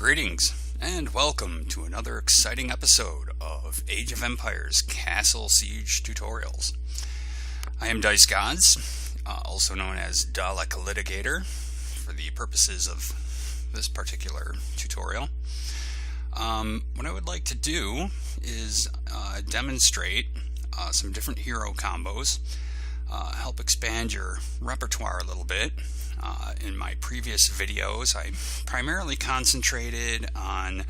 Greetings, and welcome to another exciting episode of Age of Empires Castle Siege Tutorials. I am Dice Gods, also known as Dalek Litigator, for the purposes of this particular tutorial. What I would like to do is demonstrate some different hero combos, help expand your repertoire a little bit. In my previous videos, I primarily concentrated on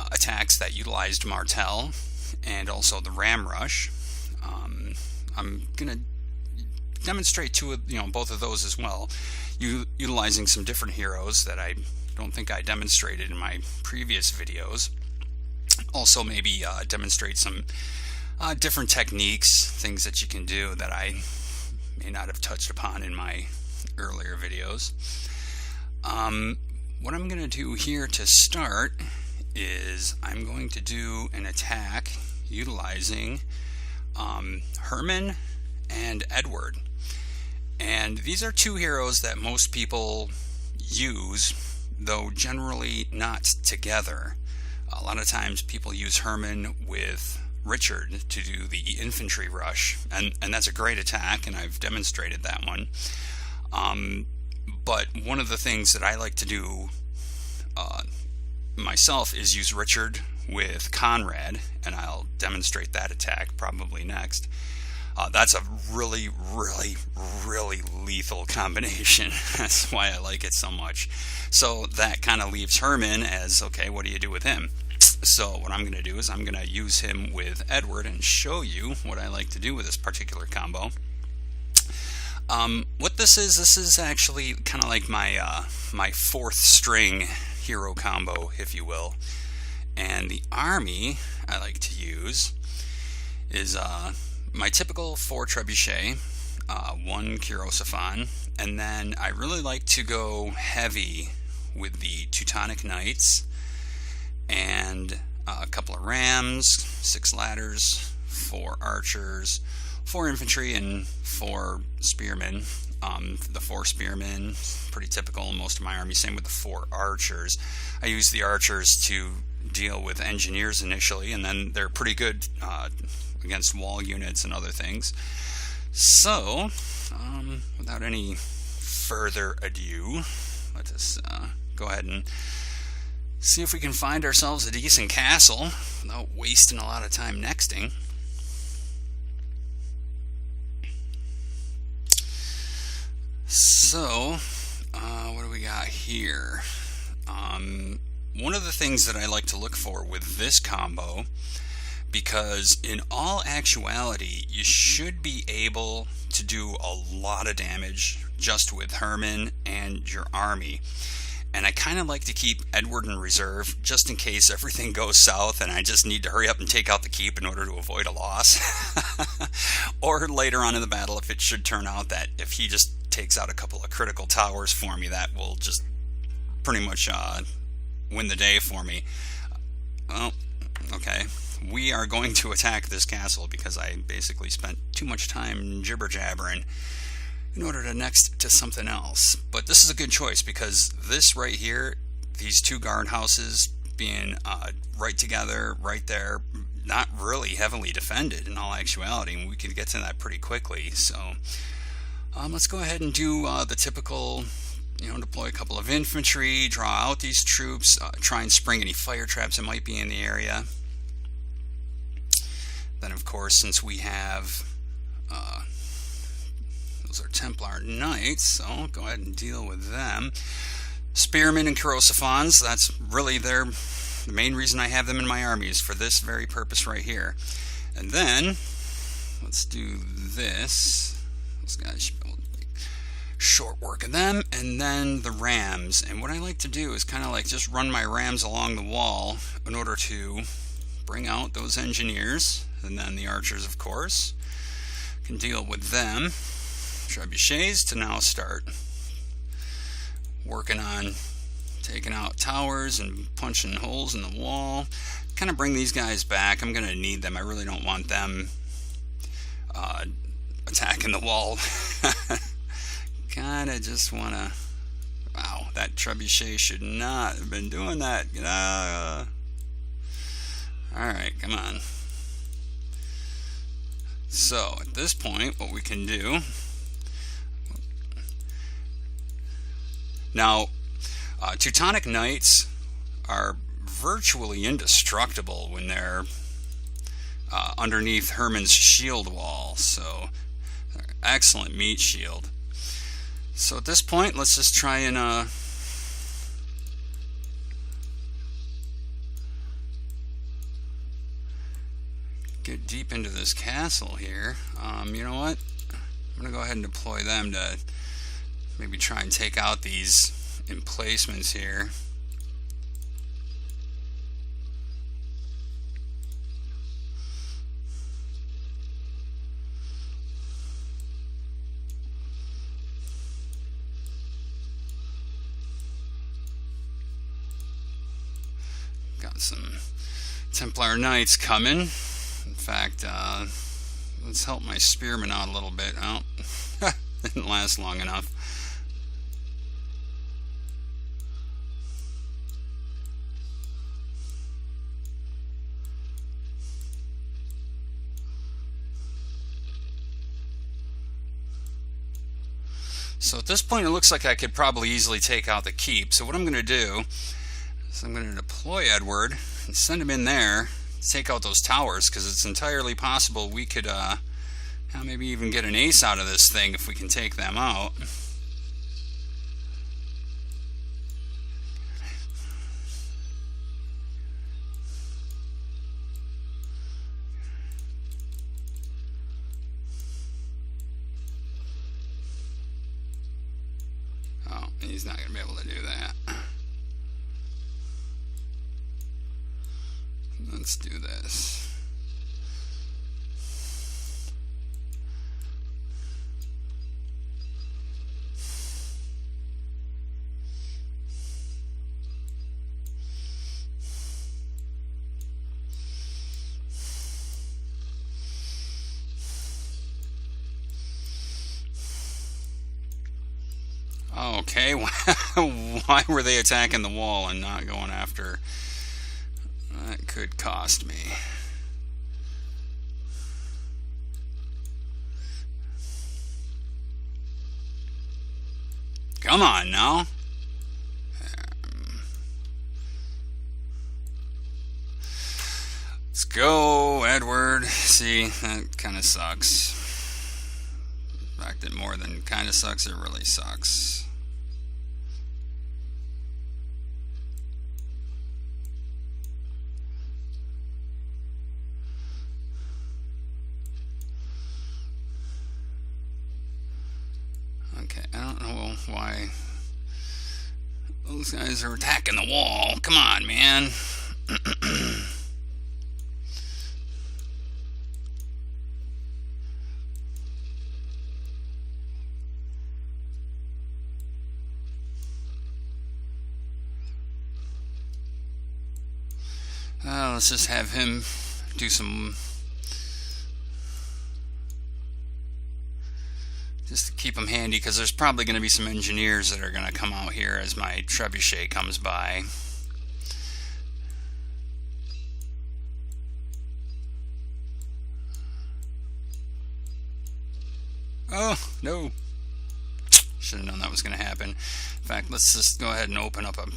attacks that utilized Martel and also the Ram Rush. I'm going to demonstrate both of those as well, utilizing some different heroes that I don't think I demonstrated in my previous videos. Also maybe demonstrate some different techniques, things that you can do that I may not have touched upon in my earlier videos. What I'm going to do here to start is I'm going to do an attack utilizing Hermann and Edward. And these are two heroes that most people use, though generally not together. A lot of times people use Hermann with Richard to do the infantry rush, and that's a great attack, and I've demonstrated that one. But one of the things that I like to do myself is use Richard with Conrad, and I'll demonstrate that attack probably next. That's a really lethal combination. That's why I like it so much. So that kind of leaves Hermann as, okay, what do you do with him? So what I'm going to do is I'm going to use him with Edward and show you what I like to do with this particular combo. What this is actually kind of like my fourth string hero combo, if you will. And the army I like to use is my typical 4 trebuchet, 1 Kirosophon, and then I really like to go heavy with the Teutonic Knights and a couple of rams, 6 ladders, 4 archers, 4 infantry, and 4 spearmen. The 4 spearmen, pretty typical in most of my army. Same with the 4 archers. I use the archers to deal with engineers initially, and then they're pretty good against wall units and other things. So, without any further ado, let us go ahead and see if we can find ourselves a decent castle without wasting a lot of time nexting. So, what do we got here? One of the things that I like to look for with this combo, because in all actuality, you should be able to do a lot of damage just with Hermann and your army. And I kind of like to keep Edward in reserve just in case everything goes south and I just need to hurry up and take out the keep in order to avoid a loss. Or later on in the battle, if it should turn out that if he just takes out a couple of critical towers for me, that will just pretty much win the day for me. Well, okay. We are going to attack this castle because I basically spent too much time jibber-jabbering in order to next to something else. But this is a good choice because this right here, these 2 guardhouses being right together, right there, not really heavily defended in all actuality, and we can get to that pretty quickly. So let's go ahead and do the typical, deploy a couple of infantry, draw out these troops, try and spring any fire traps that might be in the area. Then, of course, since we have those are Templar Knights, so I'll go ahead and deal with them. Spearmen and Kirosophons, that's really the main reason I have them in my army, is for this very purpose right here. And then, let's do this. Those guys should be able to make short work of them. And then the rams. And what I like to do is kind of like just run my rams along the wall in order to bring out those engineers. And then the archers, of course, can deal with them. Trebuchets to now start working on taking out towers and punching holes in the wall. Kind of bring these guys back. I'm going to need them. I really don't want them attacking the wall. Kind of just want to... Wow, That trebuchet should not have been doing that. Alright, come on. So, at this point, what we can do... Now, Teutonic Knights are virtually indestructible when they're underneath Hermann's shield wall. So, excellent meat shield. So at this point, let's just try and get deep into this castle here. You know what? I'm going to go ahead and deploy them to maybe try and take out these emplacements here. Got some Templar Knights coming. In fact, let's help my spearmen out a little bit. Oh, didn't last long enough. So at this point it looks like I could probably easily take out the keep. So what I'm going to do is I'm going to deploy Edward and send him in there to take out those towers, because it's entirely possible we could maybe even get an ace out of this thing if we can take them out. Oh, he's not going to be able to do that. Let's do this. Okay, why were they attacking the wall and not going after? That could cost me. Come on now. Let's go, Edward. See, that kind of sucks. In fact, it more than kind of sucks, it really sucks. Okay, I don't know why those guys are attacking the wall. Come on, man. Let's just have him do some... just to keep them handy, because there's probably going to be some engineers that are going to come out here as my trebuchet comes by. Oh, no. Should have known that was going to happen. In fact, let's just go ahead and open up a...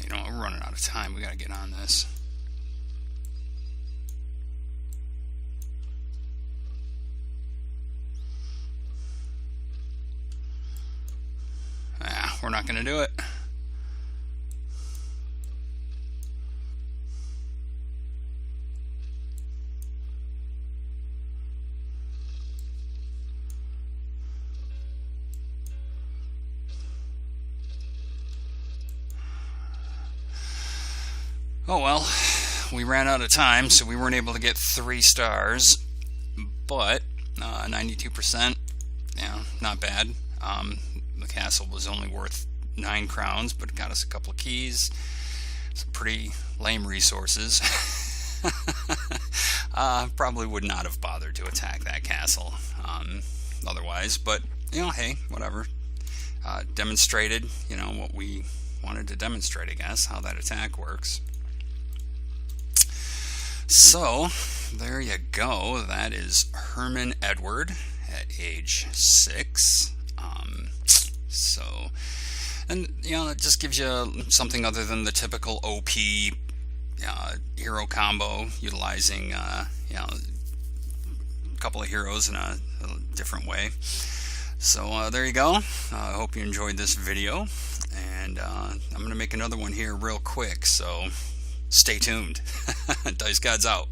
you know what, we're running out of time. We got to get on this. We're not going to do it. Oh well, we ran out of time, so we weren't able to get 3 stars, but 92%, yeah, not bad. The castle was only worth 9 crowns, but it got us a couple of keys, some pretty lame resources. Probably would not have bothered to attack that castle. otherwise, but hey, whatever. Demonstrated, what we wanted to demonstrate, I guess, how that attack works. So there you go. That is Hermann Edward at age 6. And it just gives you something other than the typical OP hero combo, utilizing a couple of heroes in a different way. So there you go. I hope you enjoyed this video, and I'm going to make another one here real quick, so stay tuned. Dice Gods out.